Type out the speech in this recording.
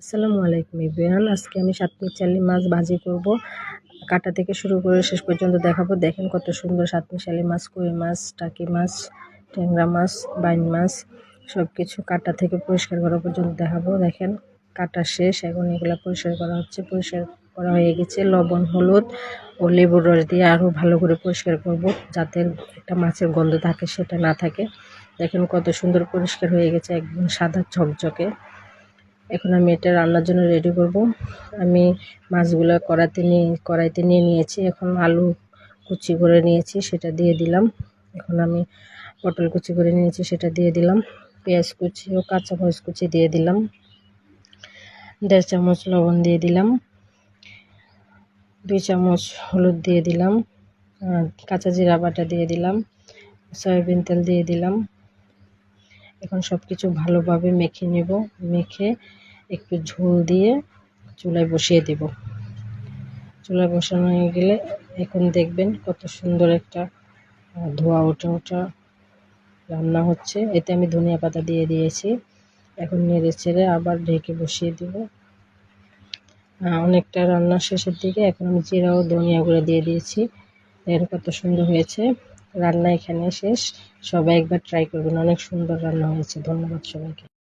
আসসালামু আলাইকুম এভরিওয়ান। আজকে আমি সাতমিশালি মাছ ভাজি করব। কাটা থেকে শুরু করে শেষ পর্যন্ত দেখাবো। দেখেন কত সুন্দর সাতমিশালি মাছ, কই মাছ, টাকি মাছ, ট্যাংরা মাছ, বাইন মাছ সব কিছু কাটা থেকে পরিষ্কার করা পর্যন্ত দেখাবো। দেখেন কাটা শেষ, এখন এগুলো পরিষ্কার করা হচ্ছে। পরিষ্কার করা হয়ে গেছে। লবণ, হলুদ ও লেবুর রস দিয়ে আরও ভালো করে পরিষ্কার করব, যাতে একটা মাছের গন্ধ থাকে সেটা না থাকে। দেখেন কত সুন্দর পরিষ্কার হয়ে গেছে, একদম সাদা ঝকঝকে। এখন আমি এটা রান্নার জন্য রেডি করব। আমি মাছগুলো কড়াইতে নিয়ে নিয়েছি। এখন আলু কুচি করে নিয়েছি, সেটা দিয়ে দিলাম। এখন আমি পটল কুচি করে নিয়েছি, সেটা দিয়ে দিলাম। পেঁয়াজ কুচি ও কাঁচামরিচ কুচি দিয়ে দিলাম। 1.5 চামচ লবণ দিয়ে দিলাম। 2 চামচ হলুদ দিয়ে দিলাম। কাঁচা জিরা বাটা দিয়ে দিলাম। সয়াবিন তেল দিয়ে দিলাম। এখন সব কিছু ভালোভাবে মেখে নেব। মেখে একটু ঝোল দিয়ে চুলায় বসিয়ে দেব। চুলায় বসানো হয়ে গেলে এখন দেখবেন কত সুন্দর একটা ধোয়া ওঠা রান্না হচ্ছে। এতে আমি ধনিয়া পাতা দিয়ে দিয়েছি। এখন নেড়ে চেড়ে আবার ঢেকে বসিয়ে দেব। অনেকটা রান্না শেষের দিকে এখন আমি জিরা ও ধনিয়া গুঁড়ো দিয়ে দিয়েছি। এর কত সুন্দর হয়েছে। রান্না এখানে শেষ। সবাই একবার ট্রাই করবেন, অনেক সুন্দর রান্না হয়েছে। ধন্যবাদ সবাইকে।